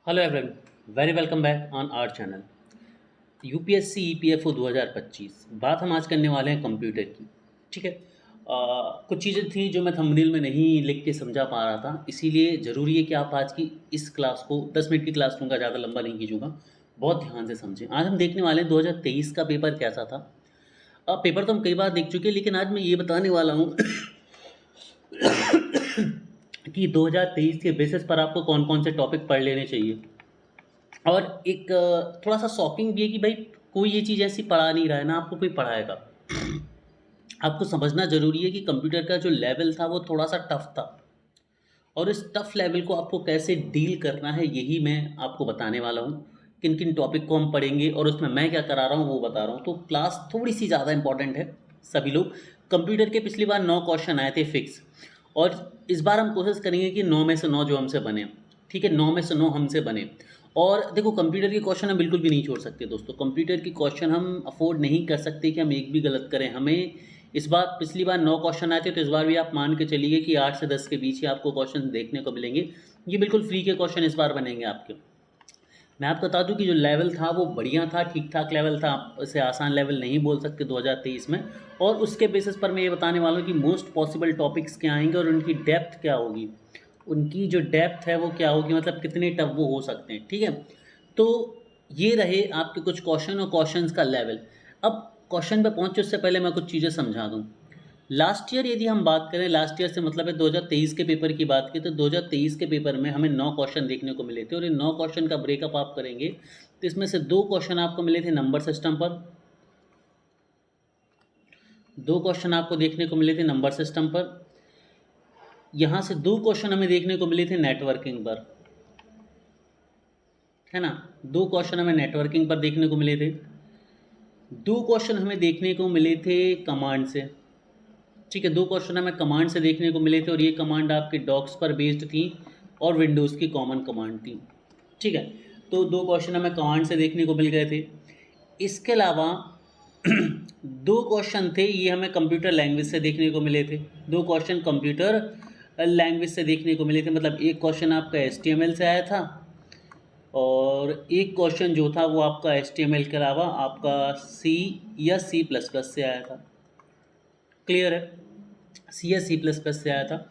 Hello everyone, very welcome back on our channel. UPSC EPFO 2025 बात हम आज करने वाले हैं कंप्यूटर की। ठीक है। कुछ चीज़ें थी जो मैं थंबनेल में नहीं लिख के समझा पा रहा था, इसीलिए ज़रूरी है कि आप आज की इस क्लास को 10 मिनट की क्लास लूँगा, ज़्यादा लंबा नहीं खींचूंगा। बहुत ध्यान से समझें। आज हम देखने वाले हैं 2023 का पेपर कैसा था। पेपर तो हम कई बार देख चुके हैं, लेकिन आज मैं ये बताने वाला हूँ कि 2023 के बेसिस पर आपको कौन कौन से टॉपिक पढ़ लेने चाहिए। और एक थोड़ा सा शॉकिंग भी है कि भाई कोई ये चीज़ ऐसी पढ़ा नहीं रहा है ना, आपको कोई पढ़ाएगा। आपको समझना ज़रूरी है कि कंप्यूटर का जो लेवल था वो थोड़ा सा टफ था, और इस टफ लेवल को आपको कैसे डील करना है यही मैं आपको बताने वाला हूँ। किन किन टॉपिक को हम पढ़ेंगे और उसमें मैं क्या करा रहा हूँ वो बता रहा हूँ। तो क्लास थोड़ी सी ज़्यादा इंपॉर्टेंट है। सभी लोग, कंप्यूटर के पिछली बार 9 क्वेश्चन आए थे फिक्स, और इस बार हम कोशिश करेंगे कि 9 में से 9 जो हमसे बने। ठीक है, 9 में से 9 हमसे बने। और देखो, कंप्यूटर के क्वेश्चन हम बिल्कुल भी नहीं छोड़ सकते दोस्तों। कंप्यूटर की क्वेश्चन हम अफोर्ड नहीं कर सकते कि हम एक भी गलत करें। हमें इस बार, पिछली बार 9 क्वेश्चन आए थे, तो इस बार भी आप मान के चलिए कि 8 से 10 के बीच ही आपको क्वेश्चन देखने को मिलेंगे। ये बिल्कुल फ्री के क्वेश्चन इस बार बनेंगे आपके। मैं आपको बता दूं कि जो लेवल था वो बढ़िया था, ठीक ठाक लेवल था। आप इसे आसान लेवल नहीं बोल सकते 2023 में। और उसके बेसिस पर मैं ये बताने वाला हूँ कि मोस्ट पॉसिबल टॉपिक्स क्या आएंगे और उनकी डेप्थ क्या होगी। उनकी जो डेप्थ है वो क्या होगी, मतलब कितने टफ वो हो सकते हैं। ठीक है। तो ये रहे आपके कुछ क्वेश्चन और क्वेश्चंस का लेवल। अब क्वेश्चन पे पहुंचे उससे पहले मैं कुछ चीज़ें समझा दूं। लास्ट ईयर यदि हम बात करें, लास्ट ईयर से मतलब है 2023 के पेपर की बात की, तो 2023 के पेपर में हमें 9 क्वेश्चन देखने को मिले थे, और इन 9 क्वेश्चन का ब्रेकअप आप करेंगे तो इसमें से 2 क्वेश्चन आपको मिले थे नंबर सिस्टम पर। 2 क्वेश्चन आपको देखने को मिले थे नंबर सिस्टम पर। यहाँ से 2 क्वेश्चन हमें देखने को मिले थे नेटवर्किंग पर, है ना। 2 क्वेश्चन हमें नेटवर्किंग पर देखने को मिले थे। 2 क्वेश्चन हमें देखने को मिले थे कमांड से। ठीक है, 2 क्वेश्चन हमें कमांड से देखने को मिले थे, और ये कमांड आपके डॉक्स पर बेस्ड थी और विंडोज़ की कॉमन कमांड थी। ठीक है। तो 2 क्वेश्चन हमें कमांड से देखने को मिल गए थे। इसके अलावा 2 क्वेश्चन थे, ये हमें कंप्यूटर लैंग्वेज से देखने को मिले थे। 2 क्वेश्चन कंप्यूटर लैंग्वेज से देखने को मिले थे, मतलब एक क्वेश्चन आपका HTML से आया था, और एक क्वेश्चन जो था वो आपका HTML के अलावा आपका C या C++ से आया था। क्लियर है, C या C++ से आया था।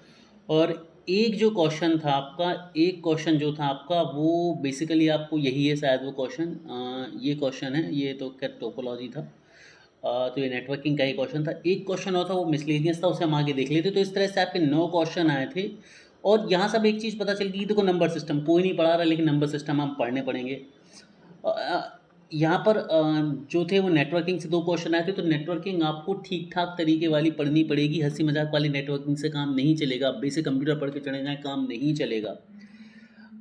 और एक जो क्वेश्चन था आपका, एक क्वेश्चन जो था आपका वो बेसिकली आपको यही है शायद वो क्वेश्चन, ये क्वेश्चन है, ये तो क्या टोपोलॉजी था। तो ये नेटवर्किंग का ही क्वेश्चन था। एक क्वेश्चन और था वो मिसलेनियस था, उसे हम आगे देख लेते। तो इस तरह से आपके 9 क्वेश्चन आए थे। और यहाँ सब एक चीज़ पता चल गई, देखो नंबर सिस्टम कोई नहीं पढ़ा रहा, लेकिन नंबर सिस्टम हम पढ़ने पड़ेंगे। यहाँ पर जो थे वो नेटवर्किंग से 2 क्वेश्चन आए थे, तो नेटवर्किंग आपको ठीक ठाक तरीके वाली पढ़नी पड़ेगी। हंसी मजाक वाली नेटवर्किंग से काम नहीं चलेगा। बेसिक कंप्यूटर पढ़ के चले जाएँ, काम नहीं चलेगा।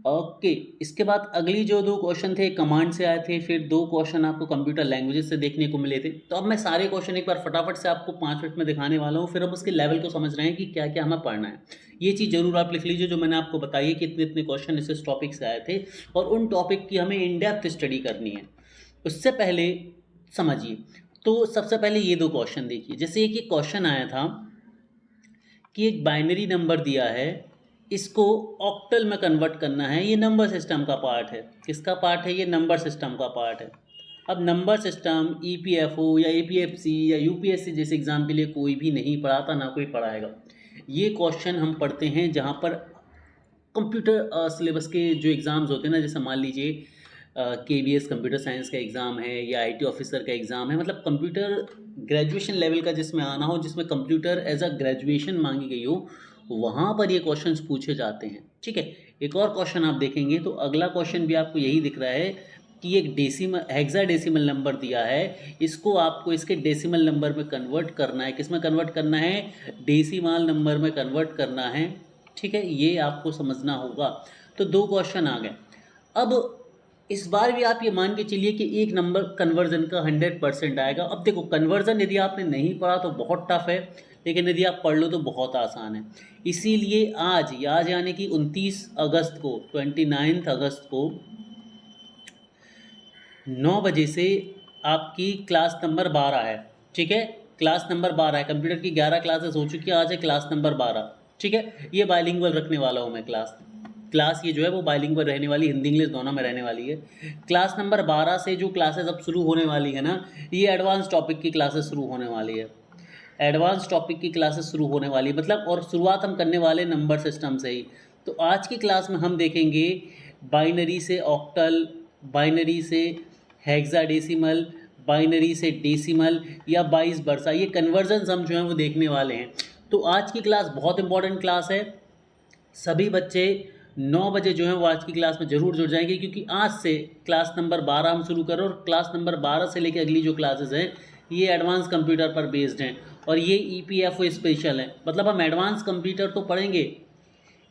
ओके। इसके बाद अगली जो 2 क्वेश्चन थे कमांड से आए थे, फिर 2 क्वेश्चन आपको कंप्यूटर लैंग्वेजेस से देखने को मिले थे। तो अब मैं सारे क्वेश्चन एक बार फटाफट से आपको 5 मिनट में दिखाने वाला हूँ, फिर अब उसके लेवल को समझ रहे हैं कि क्या क्या हमें पढ़ना है। ये चीज़ जरूर आप लिख लीजिए जो मैंने आपको बताई है कि इतने इतने क्वेश्चन इस टॉपिक से आए थे, और उन टॉपिक की हमें इन डेप्थ स्टडी करनी है। उससे पहले समझिए, तो सबसे पहले ये 2 क्वेश्चन देखिए। जैसे एक क्वेश्चन आया था कि एक बाइनरी नंबर दिया है, इसको ऑक्टल में कन्वर्ट करना है। ये नंबर सिस्टम का पार्ट है। किसका पार्ट है? ये नंबर सिस्टम का पार्ट है। अब नंबर सिस्टम ईपीएफओ या एपीएफसी या यूपीएससी जैसे एग्जाम के लिए कोई भी नहीं पढ़ाता, ना कोई पढ़ाएगा। ये क्वेश्चन हम पढ़ते हैं जहाँ पर कंप्यूटर सिलेबस के जो एग्ज़ाम्स होते हैं ना, जैसे मान लीजिए KBS कंप्यूटर साइंस का एग्ज़ाम है या IT ऑफिसर का एग्ज़ाम है, मतलब कंप्यूटर ग्रेजुएशन लेवल का जिसमें आना हो, जिसमें कंप्यूटर एज अ ग्रेजुएशन मांगी गई हो, वहाँ पर ये क्वेश्चंस पूछे जाते हैं। ठीक है। एक और क्वेश्चन आप देखेंगे तो अगला क्वेश्चन भी आपको यही दिख रहा है कि एक डेसिमल हेक्साडेसिमल नंबर दिया है, इसको आपको इसके डेसिमल नंबर में कन्वर्ट करना है। किस में कन्वर्ट करना है? डेसिमल नंबर में कन्वर्ट करना है। ठीक है, ये आपको समझना होगा। तो 2 क्वेश्चन आ गए। अब इस बार भी आप ये मान के चलिए कि एक नंबर कन्वर्जन का 100% आएगा। अब देखो, कन्वर्जन यदि आपने नहीं पढ़ा तो बहुत टफ है, लेकिन यदि आप पढ़ लो तो बहुत आसान है। इसीलिए आज यानी कि 29 अगस्त को, 29 अगस्त को 9 बजे से आपकी क्लास नंबर 12 है। ठीक है, क्लास नंबर 12 है। कंप्यूटर की 11 क्लासेस हो चुकी है, आज है क्लास नंबर 12। ठीक है, ये बाइलिंगुअल रखने वाला हूँ मैं क्लास। क्लास ये जो है वो बाइलिंगुअल रहने वाली, हिंदी इंग्लिश दोनों में रहने वाली है। क्लास नंबर 12 से जो क्लासेस अब शुरू होने वाली है ना, ये एडवांस टॉपिक की क्लासेस शुरू होने वाली है। एडवांस टॉपिक की क्लासेस शुरू होने वाली मतलब, और शुरुआत हम करने वाले नंबर सिस्टम से ही। तो आज की क्लास में हम देखेंगे बाइनरी से ऑक्टल, बाइनरी से हेक्साडेसिमल, बाइनरी से डेसिमल या 22 बरसा, ये कन्वर्जन्स हम जो हैं वो देखने वाले हैं। तो आज की क्लास बहुत इंपॉर्टेंट क्लास है। सभी बच्चे 9 बजे जो हैं वो आज की क्लास में ज़रूर जुड़ जाएंगे, क्योंकि आज से क्लास नंबर 12 हम शुरू करें, और क्लास नंबर 12 से लेकर अगली जो क्लासेस हैं ये एडवांस कंप्यूटर पर बेस्ड हैं, और ये EPFO स्पेशल है। मतलब हम एडवांस कंप्यूटर तो पढ़ेंगे,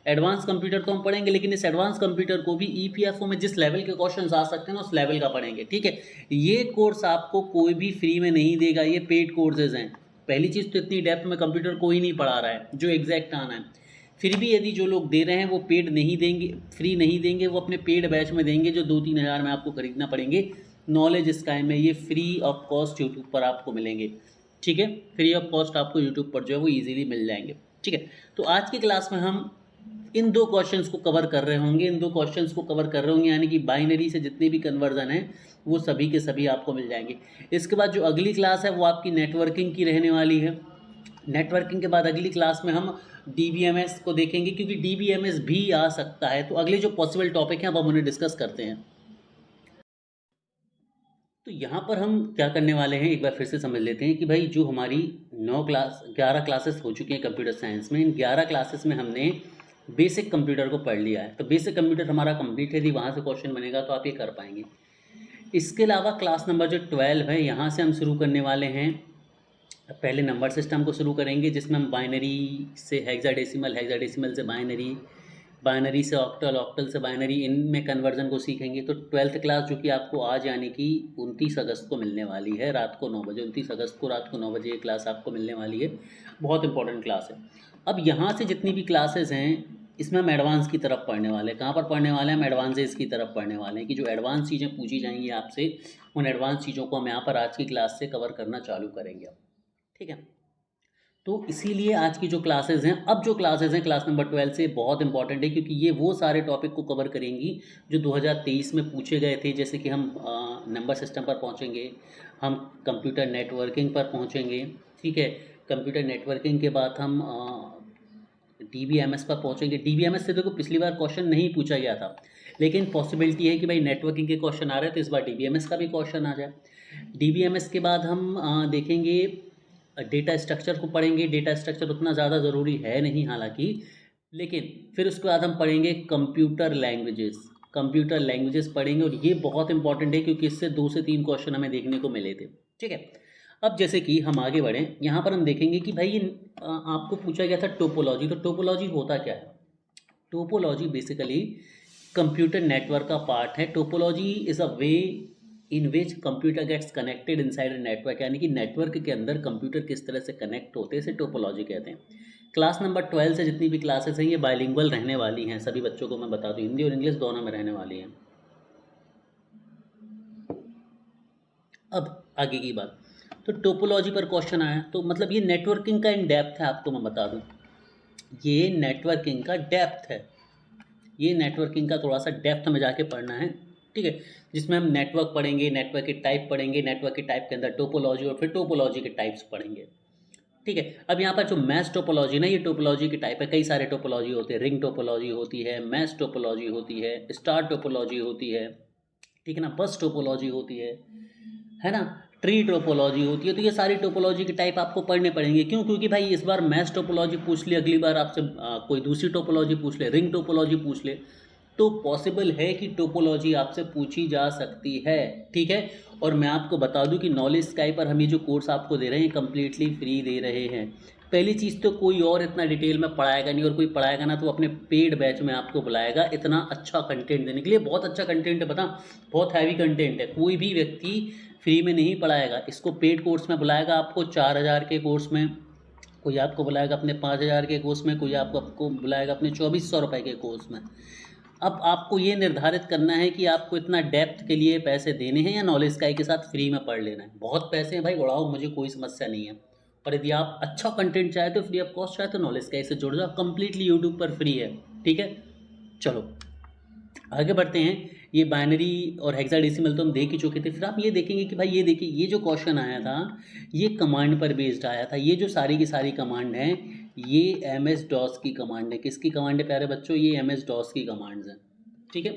एडवांस कंप्यूटर तो हम पढ़ेंगे, लेकिन इस एडवांस कंप्यूटर को भी EPFO में जिस लेवल के क्वेश्चन आ सकते हैं उस लेवल का पढ़ेंगे, ठीक है। ये कोर्स आपको कोई भी फ्री में नहीं देगा, ये पेड कोर्सेज हैं। पहली चीज़ तो इतनी डेप्थ में कंप्यूटर कोई नहीं पढ़ा रहा है जो एग्जैक्ट आना है। फिर भी यदि जो लोग दे रहे हैं वो पेड नहीं देंगे, फ्री नहीं देंगे, वो अपने पेड बैच में देंगे जो 2-3 हज़ार में आपको खरीदना पड़ेंगे। नॉलेज स्काई में ये फ्री ऑफ कॉस्ट यूट्यूब पर आपको मिलेंगे, ठीक है। फ्री ऑफ कॉस्ट आपको यूट्यूब पर जो है वो ईजिली मिल जाएंगे, ठीक है। तो आज की क्लास में हम इन 2 क्वेश्चंस को कवर कर रहे होंगे, यानी कि बाइनरी से जितने भी कन्वर्जन हैं वो सभी के सभी आपको मिल जाएंगे। इसके बाद जो अगली क्लास है वो आपकी नेटवर्किंग की रहने वाली है। नेटवर्किंग के बाद अगली क्लास में हम DBMS को देखेंगे, क्योंकि DBMS भी आ सकता है। तो अगले जो पॉसिबल टॉपिक हैं अब हम उन्हें डिस्कस करते हैं। तो यहाँ पर हम क्या करने वाले हैं एक बार फिर से समझ लेते हैं कि भाई जो हमारी 11 क्लासेस हो चुकी हैं कंप्यूटर साइंस में, इन 11 क्लासेस में हमने बेसिक कंप्यूटर को पढ़ लिया है। तो बेसिक कंप्यूटर हमारा कंप्लीट है, यदि वहाँ से क्वेश्चन बनेगा तो आप ये कर पाएंगे। इसके अलावा क्लास नंबर जो 12 है, यहाँ से हम शुरू करने वाले हैं, पहले नंबर सिस्टम को शुरू करेंगे, जिसमें हम बाइनरी से हेक्साडेसिमल, हेक्साडेसिमल से बाइनरी, बाइनरी से ऑक्टल, ऑक्टल से बाइनरी, इनमें कन्वर्जन को सीखेंगे। तो 12th क्लास जो कि आपको आज यानी कि 29 अगस्त को मिलने वाली है रात को 9 बजे, 29 अगस्त को रात को 9 बजे ये क्लास आपको मिलने वाली है। बहुत इंपॉर्टेंट क्लास है। अब यहाँ से जितनी भी क्लासेस हैं इसमें हम एडवांस की तरफ पढ़ने वाले हैं। कहाँ पर पढ़ने वाले हैं? हम एडवांसेस की तरफ पढ़ने वाले हैं, कि जो एडवांस चीज़ें पूछी जाएंगी आपसे, उन एडवांस चीज़ों को हम यहाँ पर आज की क्लास से कवर करना चालू करेंगे अब, ठीक है। तो इसीलिए आज की जो क्लासेस हैं, अब जो क्लासेस हैं क्लास नंबर 12 से बहुत इंपॉर्टेंट है, क्योंकि ये वो सारे टॉपिक को कवर करेंगी जो 2023 में पूछे गए थे। जैसे कि हम नंबर सिस्टम पर पहुँचेंगे, हम कंप्यूटर नेटवर्किंग पर पहुँचेंगे, ठीक है। कंप्यूटर नेटवर्किंग के बाद हम DBMS पर पहुँचेंगे। DBMS से देखो पिछली बार क्वेश्चन नहीं पूछा गया था, लेकिन पॉसिबिलिटी है कि भाई नेटवर्किंग के क्वेश्चन आ रहे हैं तो इस बार DBMS का भी क्वेश्चन आ जाए। DBMS के बाद हम देखेंगे डेटा स्ट्रक्चर को पढ़ेंगे। डेटा स्ट्रक्चर उतना ज़्यादा ज़रूरी है नहीं हालांकि, लेकिन फिर उसके बाद हम पढ़ेंगे कंप्यूटर लैंग्वेजेस पढ़ेंगे, और ये बहुत इंपॉर्टेंट है क्योंकि इससे 2 से 3 क्वेश्चन हमें देखने को मिले थे, ठीक है। अब जैसे कि हम आगे बढ़ें, यहाँ पर हम देखेंगे कि भाई आपको पूछा गया था टोपोलॉजी। तो टोपोलॉजी होता क्या है? टोपोलॉजी बेसिकली कंप्यूटर नेटवर्क का पार्ट है। Topology is a way in which computer gets connected inside a network, यानी कि नेटवर्क के अंदर कंप्यूटर किस तरह से कनेक्ट होते हैं, इसे टोपोलॉजी कहते हैं। क्लास नंबर 12 से जितनी भी क्लासेस हैं ये बाइलिंगुअल रहने वाली हैं। सभी बच्चों को मैं बता दूं, हिंदी और इंग्लिश दोनों में रहने वाली हैं। अब आगे की बात, तो टोपोलॉजी पर क्वेश्चन आया, तो मतलब ये नेटवर्किंग का इन डेप्थ है, आपको मैं बता दूं, ये नेटवर्किंग का डेप्थ है। ये नेटवर्किंग का थोड़ा सा डेप्थ में जाके पढ़ना है, ठीक है। जिसमें हम नेटवर्क पढ़ेंगे, नेटवर्क के टाइप पढ़ेंगे, नेटवर्क के टाइप के अंदर टोपोलॉजी, और फिर टोपोलॉजी के टाइप्स पढ़ेंगे, ठीक है। अब यहाँ पर जो मैश टोपोलॉजी ना, ये टोपोलॉजी के टाइप है। कई सारे टोपोलॉजी होते हैं, रिंग टोपोलॉजी होती है, मैश टोपोलॉजी होती है, स्टार टोपोलॉजी होती है, ठीक है ना, बस टोपोलॉजी होती है ना, ट्री टोपोलॉजी होती है। तो ये सारी टोपोलॉजी के टाइप आपको पढ़ने पड़ेंगे। क्यों? क्योंकि भाई इस बार मैश टोपोलॉजी पूछ ले, अगली बार आपसे कोई दूसरी टोपोलॉजी पूछ ले, रिंग टोपोलॉजी पूछ ले, तो पॉसिबल है कि टोपोलॉजी आपसे पूछी जा सकती है, ठीक है। और मैं आपको बता दूं कि नॉलेज स्काई पर हम ये जो कोर्स आपको दे रहे हैं कम्प्लीटली फ्री दे रहे हैं। पहली चीज़ तो कोई और इतना डिटेल में पढ़ाएगा नहीं, और कोई पढ़ाएगा ना तो अपने पेड बैच में आपको बुलाएगा इतना अच्छा कंटेंट देने के लिए। बहुत अच्छा कंटेंट है, बता, बहुत हैवी कंटेंट है। कोई भी व्यक्ति फ्री में नहीं पढ़ाएगा, इसको पेड कोर्स में बुलाएगा आपको 4000 के कोर्स में, कोई आपको बुलाएगा अपने 5000 के कोर्स में, कोई आपको बुलाएगा अपने 2400 रुपये के कोर्स में। अब आपको ये निर्धारित करना है कि आपको इतना डेप्थ के लिए पैसे देने हैं या नॉलेज स्काई के साथ फ्री में पढ़ लेना है। बहुत पैसे हैं भाई, उड़ाओ, मुझे कोई समस्या नहीं है। और यदि आप अच्छा कंटेंट चाहे तो फ्री ऑफ कॉस्ट चाहे तो नॉलेज स्काई से जुड़ जाओ, कम्प्लीटली यूट्यूब पर फ्री है, ठीक है। चलो आगे बढ़ते हैं। ये बाइनरी और हेक्साडेसिमल तो हम देख ही चुके थे। फिर आप ये देखेंगे कि भाई ये देखिए, ये जो क्वेश्चन आया था ये कमांड पर बेस्ड आया था। ये जो सारी की सारी कमांड हैं ये एम एस डॉस की कमांड है। किसकी कमांड है प्यारे बच्चों? ये एम एस डॉस की कमांड्स हैं। ठीक है,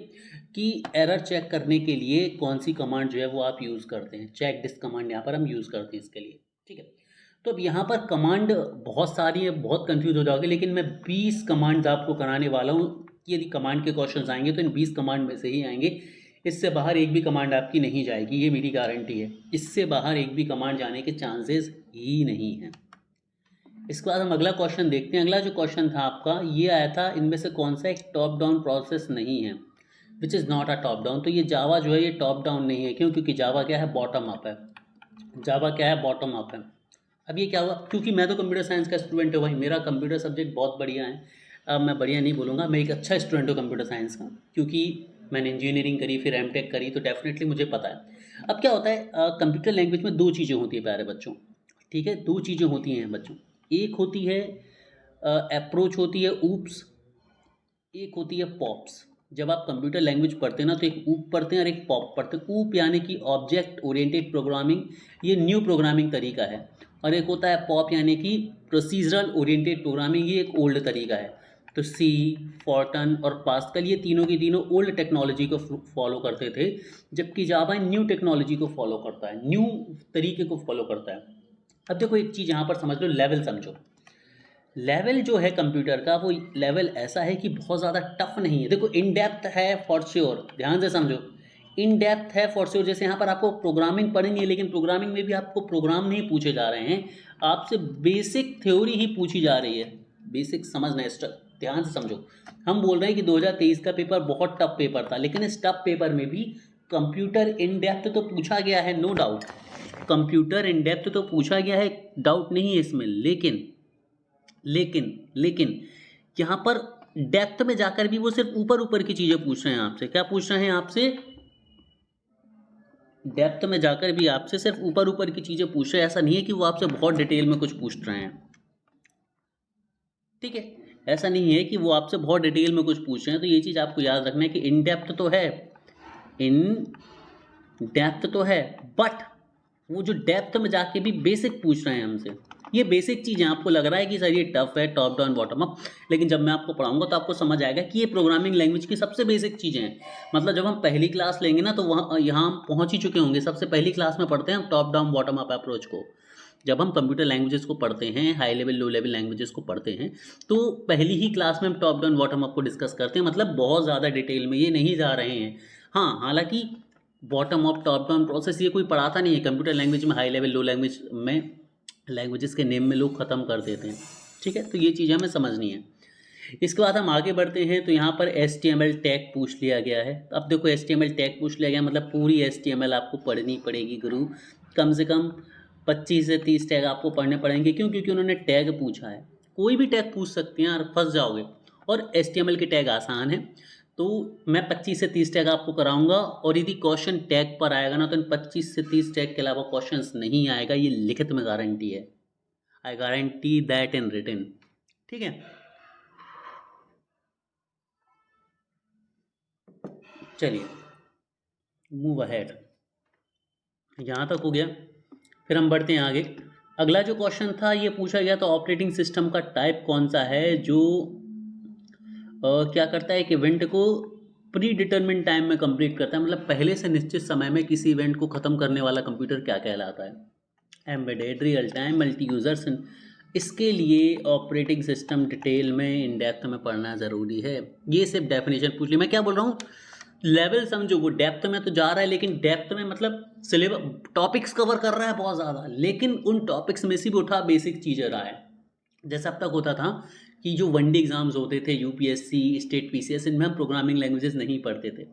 कि एरर चेक करने के लिए कौन सी कमांड जो है वो आप यूज़ करते हैं। चेक डिस्क कमांड यहाँ पर हम यूज़ करते हैं इसके लिए। ठीक है, तो अब यहाँ पर कमांड बहुत सारी है, बहुत कंफ्यूज हो जाओगे, लेकिन मैं 20 कमांड्स आपको कराने वाला हूँ। यदि कमांड के क्वेश्चंस आएंगे तो इन 20 कमांड में से ही आएंगे, इससे बाहर एक भी कमांड आपकी नहीं जाएगी, ये मेरी गारंटी है। इससे बाहर एक भी कमांड जाने के चांसेस ही नहीं हैं। इसके बाद हम अगला क्वेश्चन देखते हैं। अगला जो क्वेश्चन था आपका ये आया था, इनमें से कौन सा एक टॉप डाउन प्रोसेस नहीं है, which is not a top down. तो ये जावा जो है ये टॉप डाउन नहीं है। क्यों? क्योंकि जावा क्या है? बॉटम अप है। जावा क्या है? बॉटम अप है। अब ये क्या हुआ? क्योंकि मैं तो कंप्यूटर साइंस का स्टूडेंट हूँ भाई, मेरा कंप्यूटर सब्जेक्ट बहुत बढ़िया है। अब मैं बढ़िया नहीं बोलूँगा, मैं एक अच्छा स्टूडेंट हूँ कंप्यूटर साइंस का, क्योंकि मैंने इंजीनियरिंग करी फिर एमटेक करी, तो डेफिनेटली मुझे पता है। अब क्या होता है, कंप्यूटर लैंग्वेज में दो चीज़ें होती है प्यारे बच्चों। ठीक है, दो चीज़ें होती हैं बच्चों। एक होती है अप्रोच, होती है ऊप्स, एक होती है पॉप्स। जब आप कंप्यूटर लैंग्वेज पढ़ते हैं ना तो एक ऊप पढ़ते हैं और एक पॉप पढ़ते हैं। ऊप यानी कि ऑब्जेक्ट ओरिएंटेड प्रोग्रामिंग, ये न्यू प्रोग्रामिंग तरीका है। और एक होता है पॉप यानी कि प्रोसीजरल ओरिएंटेड प्रोग्रामिंग, ये एक ओल्ड तरीका है। तो सी, फॉर्टन और पास्कल ये तीनों की तीनों ओल्ड टेक्नोलॉजी को फॉलो करते थे, जबकि जावा न्यू टेक्नोलॉजी को फॉलो करता है, न्यू तरीके को फॉलो करता है। अब देखो एक चीज़ यहाँ पर समझ लो, लेवल समझो। लेवल जो है कंप्यूटर का, वो लेवल ऐसा है कि बहुत ज़्यादा टफ नहीं है। देखो इन डेप्थ है फॉर श्योर, ध्यान से समझो, इन डेप्थ है फॉर श्योर। जैसे यहाँ पर आपको प्रोग्रामिंग पढ़ेंगे, लेकिन प्रोग्रामिंग में भी आपको प्रोग्राम नहीं पूछे जा रहे हैं, आपसे बेसिक थ्योरी ही पूछी जा रही है। बेसिक समझना है, ध्यान से समझो। हम बोल रहे हैं कि 2023 का पेपर बहुत टफ पेपर था, लेकिन इस टफ पेपर में भी कंप्यूटर इन डेप्थ तो पूछा गया है, no doubt. Computer in depth तो पूछा गया है, डाउट नहीं है इसमें। लेकिन लेकिन लेकिन यहाँ पर डेप्थ में जाकर भी वो सिर्फ ऊपर ऊपर की चीज़ें पूछ रहे हैं आपसे। क्या पूछ रहे हैं आपसे? डेप्थ में जाकर भी आपसे सिर्फ ऊपर ऊपर की चीज़ें पूछ रहे हैं। ऐसा नहीं है कि वो आपसे बहुत डिटेल में कुछ पूछ रहे हैं। ठीक है, ऐसा नहीं है कि वो आपसे बहुत डिटेल में कुछ पूछ रहे हैं। तो ये चीज़ आपको याद रखना है कि इन डेप्थ तो है, इन डेप्थ तो है, बट वो जो डेप्थ में जाके भी बेसिक पूछ रहे हैं हमसे। ये बेसिक चीज़ें आपको लग रहा है कि सर ये टफ है, टॉप डाउन बॉटम अप, लेकिन जब मैं आपको पढ़ाऊंगा तो आपको समझ आएगा कि ये प्रोग्रामिंग लैंग्वेज की सबसे बेसिक चीज़ें हैं। मतलब जब हम पहली क्लास लेंगे ना तो वहाँ यहाँ हम पहुँच ही चुके होंगे। सबसे पहली क्लास में पढ़ते हैं हम top down bottom up approach को। जब हम कंप्यूटर लैंग्वेजेस को पढ़ते हैं, high level low level languages को पढ़ते हैं, तो पहली ही क्लास में हम टॉप डाउन बॉटम अप को डिस्कस करते हैं। मतलब बहुत ज़्यादा डिटेल में ये नहीं जा रहे हैं। हाँ, हालांकि bottom up top down process ये कोई पढ़ाता नहीं है कंप्यूटर लैंग्वेज में। हाई लेवल लो लैंग्वेज में लैंग्वेजेस के नेम में लोग ख़त्म कर देते हैं। ठीक है, तो ये चीज़ें हमें समझनी है। इसके बाद हम आगे बढ़ते हैं। तो यहाँ पर HTML टैग पूछ लिया गया है। अब देखो HTML टैग पूछ लिया गया, मतलब पूरी HTML आपको पढ़नी पड़ेगी गुरु। कम से कम 25 से 30 टैग आपको पढ़ने पड़ेंगे। क्यों? क्योंकि उन्होंने टैग पूछा है। कोई भी टैग पूछ सकते हैं यार, फंस जाओगे। और HTML के टैग आसान है, तो मैं 25 से 30 टैग आपको कराऊंगा। और यदि क्वेश्चन टैग पर आएगा ना तो इन 25 से 30 टैग के अलावा क्वेश्चंस नहीं आएगा, ये लिखित में गारंटी है। I guarantee that in written. ठीक है, चलिए मूव अहेड, यहाँ तक हो गया। फिर हम बढ़ते हैं आगे। अगला जो क्वेश्चन था ये पूछा गया था, ऑपरेटिंग सिस्टम का टाइप कौन सा है जो क्या करता है कि इवेंट को प्री डिटरमिन टाइम में कंप्लीट करता है। मतलब पहले से निश्चित समय में किसी इवेंट को ख़त्म करने वाला कंप्यूटर क्या कहलाता है? Embedded, real time, multi users. इसके लिए ऑपरेटिंग सिस्टम डिटेल में इन डेप्थ में पढ़ना ज़रूरी है। ये सिर्फ डेफिनेशन पूछ ली। मैं क्या बोल रहा हूँ, लेवल समझो। वो डेप्थ में तो जा रहा है, लेकिन डेप्थ में मतलब सिलेबस टॉपिक्स कवर कर रहा है बहुत ज़्यादा, लेकिन उन टॉपिक्स में से भी उठा बेसिक चीज़ रहा है। जैसा अब तक होता था कि जो वनडे एग्जाम्स होते थे, यूपीएससी, स्टेट पीसीएस, इनमें हम प्रोग्रामिंग लैंग्वेजेस नहीं पढ़ते थे।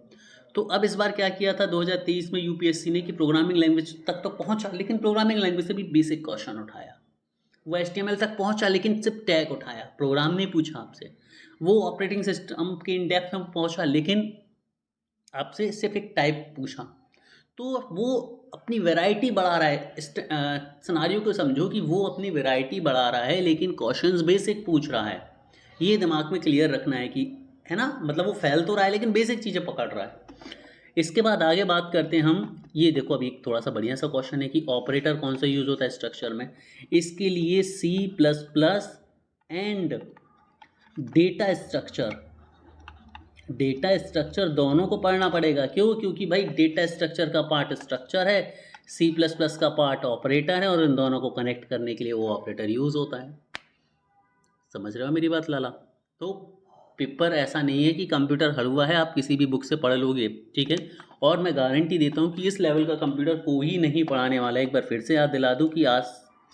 तो अब इस बार क्या किया था 2023 में यूपीएससी ने कि प्रोग्रामिंग लैंग्वेज तक तो पहुंचा, लेकिन प्रोग्रामिंग लैंग्वेज से भी बेसिक क्वेश्चन उठाया। वो HTML तक पहुंचा, लेकिन सिर्फ टैग उठाया, प्रोग्राम नहीं पूछा आपसे। वो ऑपरेटिंग सिस्टम के इन डेप्थ में पहुंचा, लेकिन आपसे सिर्फ एक टाइप पूछा। तो वो अपनी वैरायटी बढ़ा रहा है। सिनारियो को समझो कि वो अपनी वैरायटी बढ़ा रहा है, लेकिन क्वेश्चंस बेसिक पूछ रहा है। ये दिमाग में क्लियर रखना है कि है ना, मतलब वो फैल तो रहा है लेकिन बेसिक चीज़ें पकड़ रहा है। इसके बाद आगे बात करते हैं हम, ये देखो अभी एक थोड़ा सा बढ़िया सा क्वेश्चन है कि ऑपरेटर कौन सा यूज़ होता है स्ट्रक्चर में। इसके लिए C++ एंड डेटा स्ट्रक्चर दोनों को पढ़ना पड़ेगा। क्यों? क्योंकि भाई डेटा स्ट्रक्चर का पार्ट स्ट्रक्चर है, C++ का पार्ट ऑपरेटर है, और इन दोनों को कनेक्ट करने के लिए वो ऑपरेटर यूज़ होता है। समझ रहे हो मेरी बात लाला? तो पेपर ऐसा नहीं है कि कंप्यूटर हलवा है आप किसी भी बुक से पढ़ लोगे, ठीक है। और मैं गारंटी देता हूँ कि इस लेवल का कंप्यूटर कोई नहीं पढ़ाने वाला है। एक बार फिर से याद दिला दूँ कि आज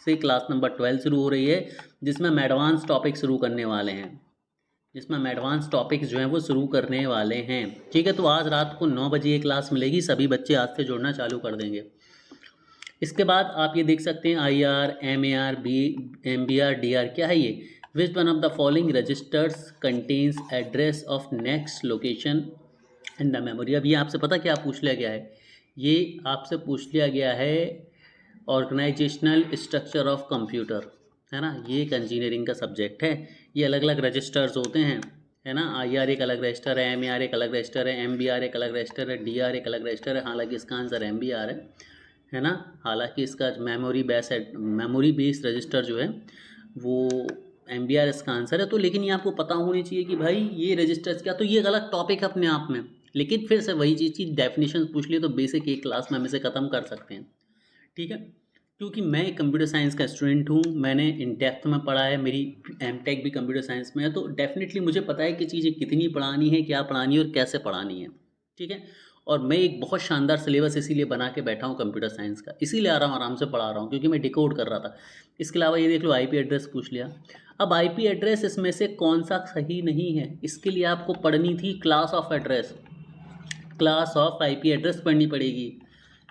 से क्लास नंबर 12 शुरू हो रही है, जिसमें हम एडवांस टॉपिक शुरू करने वाले हैं, जो हैं वो शुरू करने वाले हैं, ठीक है। तो आज रात को 9 बजे ये क्लास मिलेगी, सभी बच्चे आज से जुड़ना चालू कर देंगे। इसके बाद आप ये देख सकते हैं IR, MAR, MBR, DR क्या है ये। Which one of the following registers contains address of next location in the memory. अब ये आपसे पता क्या पूछ लिया गया है, ये आपसे पूछ लिया गया है ऑर्गेनाइजेशनल स्ट्रक्चर ऑफ कंप्यूटर, है ना। ये एक इंजीनियरिंग का सब्जेक्ट है। ये अलग अलग रजिस्टर्स होते हैं, है ना। IR एक अलग रजिस्टर है, MAR एक अलग रजिस्टर है, MBR एक अलग रजिस्टर है, DR एक अलग रजिस्टर है। हालांकि इसका आंसर MBR है ना। हालांकि इसका मेमोरी बेस रजिस्टर जो है वो MBR इसका आंसर है। तो लेकिन ये आपको पता होनी चाहिए कि भाई ये रजिस्टर्स क्या, तो ये गलत टॉपिक है अपने आप में, लेकिन फिर से वही चीज़ की डेफिनेशन पूछ लिए तो बेसिक एक क्लास में हम इसे ख़त्म कर सकते हैं, ठीक है। क्योंकि मैं एक कंप्यूटर साइंस का स्टूडेंट हूँ, मैंने इन डेप्थ में पढ़ा है, मेरी MTech भी कंप्यूटर साइंस में है, तो डेफिनेटली मुझे पता है कि चीज़ें कितनी पढ़ानी है, क्या पढ़ानी है और कैसे पढ़ानी है, ठीक है। और मैं एक बहुत शानदार सिलेबस इसीलिए बना के बैठा हूँ कंप्यूटर साइंस का, इसीलिए आ रहा हूँ, आराम से पढ़ा रहा हूँ, क्योंकि मैं डिकोड कर रहा था। इसके अलावा ये देख लो IP एड्रेस पूछ लिया। अब IP एड्रेस इसमें से कौन सा सही नहीं है, इसके लिए आपको पढ़नी थी क्लास ऑफ IP एड्रेस पढ़नी पड़ेगी,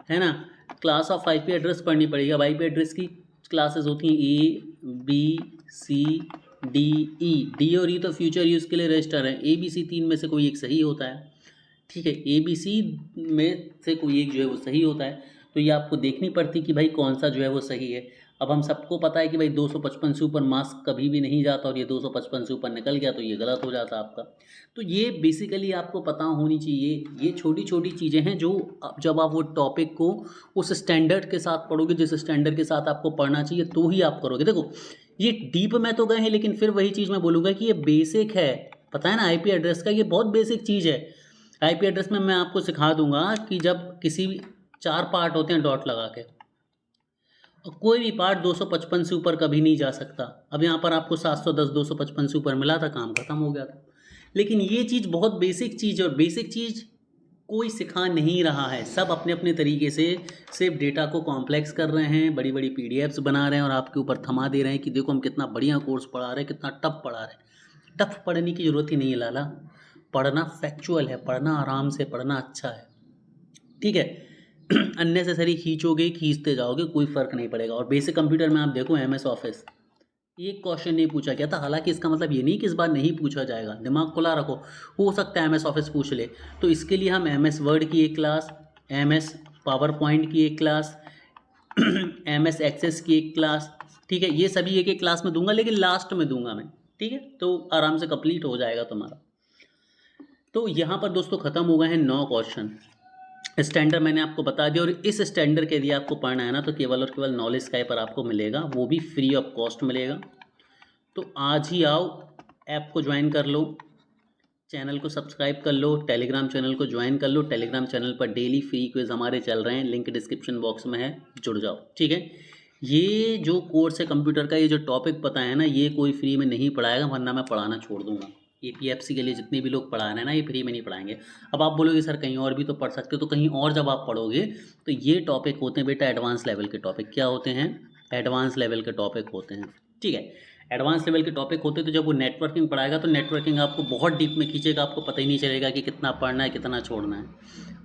है ना। क्लास ऑफ IP एड्रेस पढ़नी पड़ेगी। अब IP एड्रेस की क्लासेस होती हैं ABCDE। D और E तो फ्यूचर यूज़ के लिए रजिस्टर है, ABC 3 में से कोई एक सही होता है, ठीक है। ABC में से कोई एक जो है वो सही होता है। तो ये आपको देखनी पड़ती कि भाई कौन सा जो है वो सही है। अब हम सबको पता है कि भाई 255 से ऊपर मार्क्स कभी भी नहीं जाता, और ये 255 से ऊपर निकल गया तो ये गलत हो जाता आपका। तो ये बेसिकली आपको पता होनी चाहिए। ये छोटी छोटी चीज़ें हैं जो जब आप वो टॉपिक को उस स्टैंडर्ड के साथ पढ़ोगे, जिस स्टैंडर्ड के साथ आपको पढ़ना चाहिए, तो ही आप करोगे। देखो ये डीप में तो गए हैं, लेकिन फिर वही चीज़ मैं बोलूँगा कि ये बेसिक है, पता है ना। IP एड्रेस का ये बहुत बेसिक चीज़ है। IP एड्रेस में मैं आपको सिखा दूंगा कि जब किसी 4 पार्ट होते हैं डॉट लगा के, और कोई भी पार्ट 255 से ऊपर कभी नहीं जा सकता। अब यहाँ पर आपको 710 255 से ऊपर मिला था, काम खत्म हो गया था। लेकिन ये चीज़ बहुत बेसिक चीज़ है, और बेसिक चीज़ कोई सिखा नहीं रहा है। सब अपने अपने तरीके से सिर्फ डेटा को कॉम्प्लेक्स कर रहे हैं, बड़ी बड़ी PDFs बना रहे हैं और आपके ऊपर थमा दे रहे हैं कि देखो हम कितना बढ़िया कोर्स पढ़ा रहे हैं, कितना टफ पढ़ा रहे हैं। टफ पढ़ने की ज़रूरत ही नहीं है लाला, पढ़ना फैक्चुअल है, पढ़ना आराम से पढ़ना अच्छा है, ठीक है। अननेसेसरी खींचते जाओगे, कोई फ़र्क नहीं पड़ेगा। और बेसिक कंप्यूटर में आप देखो MS ऑफिस, एक क्वेश्चन नहीं पूछा गया था। हालांकि इसका मतलब ये नहीं कि इस बार नहीं पूछा जाएगा, दिमाग खुला रखो, हो सकता है MS ऑफिस पूछ ले। तो इसके लिए हम MS वर्ड की एक क्लास, MS पावर पॉइंट की एक क्लास, MS एक्सेस की एक क्लास, ठीक है, ये सभी एक एक क्लास में दूंगा, लेकिन लास्ट में दूंगा मैं, ठीक है। तो आराम से कंप्लीट हो जाएगा तुम्हारा। तो यहाँ पर दोस्तों ख़त्म हो गए हैं 9 क्वेश्चन। स्टैंडर्ड मैंने आपको बता दिया, और इस स्टैंडर्ड के लिए आपको पढ़ना है ना, तो केवल और केवल नॉलेज स्काई पर आपको मिलेगा, वो भी फ्री ऑफ कॉस्ट मिलेगा। तो आज ही आओ, ऐप को ज्वाइन कर लो, चैनल को सब्सक्राइब कर लो, टेलीग्राम चैनल को ज्वाइन कर लो। टेलीग्राम चैनल पर डेली फ्री क्विज हमारे चल रहे हैं, लिंक डिस्क्रिप्शन बॉक्स में है, जुड़ जाओ, ठीक है। ये जो कोर्स है कंप्यूटर का, ये जो टॉपिक पता है ना, ये कोई फ्री में नहीं पढ़ाएगा, वरना मैं पढ़ाना छोड़ दूंगा। APFC के लिए जितने भी लोग पढ़ा रहे हैं ना, ये फ्री में नहीं पढ़ाएंगे। अब आप बोलोगे सर कहीं और भी तो पढ़ सकते हो, तो कहीं और जब आप पढ़ोगे तो ये टॉपिक होते हैं बेटा एडवांस लेवल के टॉपिक। क्या होते हैं? एडवांस लेवल के टॉपिक होते हैं, ठीक है। एडवांस लेवल के टॉपिक होते हैं, तो जब वो नेटवर्किंग पढ़ाएगा तो नेटवर्किंग आपको बहुत डीप में खींचेगा, आपको पता ही नहीं चलेगा कि कितना पढ़ना है कितना छोड़ना है।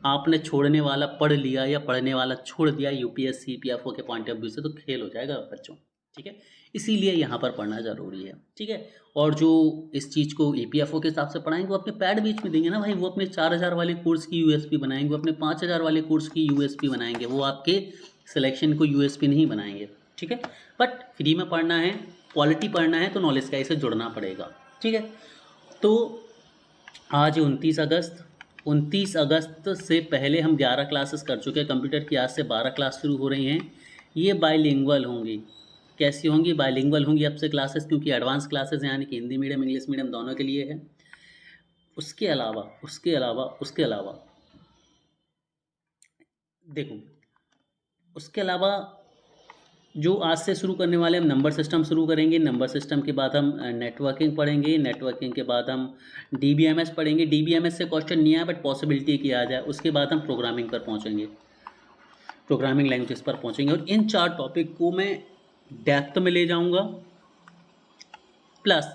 आपने छोड़ने वाला पढ़ लिया या पढ़ने वाला छोड़ दिया UPSC PFO के पॉइंट ऑफ व्यू से, तो खेल हो जाएगा बच्चों, ठीक है। इसीलिए यहाँ पर पढ़ना ज़रूरी है, ठीक है। और जो इस चीज़ को EPFO के हिसाब से पढ़ाएंगे, वो अपने पैड बीच में देंगे ना भाई, वो अपने 4000 वाले कोर्स की USP बनाएंगे, वो अपने 5000 वाले कोर्स की USP बनाएंगे, वो आपके सिलेक्शन को USP नहीं बनाएंगे, ठीक है। बट फ्री में पढ़ना है, क्वालिटी पढ़ना है, तो नॉलेज का इसे जुड़ना पड़ेगा, ठीक है। तो आज 29 अगस्त। 29 अगस्त से पहले हम 11 क्लासेस कर चुके हैं कंप्यूटर की। आज से 12 क्लास शुरू हो रही हैं। ये बाइलिंगुअल होंगी। कैसी होंगी? बाइलिंगुअल होंगी अब से क्लासेस, क्योंकि एडवांस क्लासेस यानी कि हिंदी मीडियम इंग्लिश मीडियम दोनों के लिए है। उसके अलावा देखो, उसके अलावा जो आज से शुरू करने वाले हम नंबर सिस्टम शुरू करेंगे। नंबर सिस्टम के बाद हम नेटवर्किंग पढ़ेंगे। नेटवर्किंग के बाद हम डीबीएमएस पढ़ेंगे। डीबीएमएस से क्वेश्चन नहीं आया बट पॉसिबिलिटी की आ जाए। उसके बाद हम प्रोग्रामिंग पर पहुंचेंगे, प्रोग्रामिंग लैंग्वेजेस पर पहुंचेंगे। और इन 4 टॉपिक को मैं डेप्थ में ले जाऊंगा, plus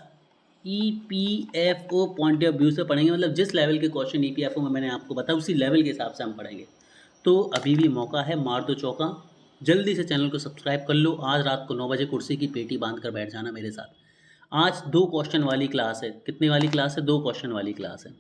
EPFO point of view से पढ़ेंगे। मतलब जिस लेवल के क्वेश्चन ईपीएफओ में मैंने आपको बताया उसी लेवल के हिसाब से हम पढ़ेंगे। तो अभी भी मौका है, मार दो चौका। जल्दी से चैनल को सब्सक्राइब कर लो। आज रात को 9 बजे कुर्सी की पेटी बांध कर बैठ जाना मेरे साथ। आज 2 क्वेश्चन वाली क्लास है। कितने वाली क्लास है? 2 क्वेश्चन वाली क्लास है।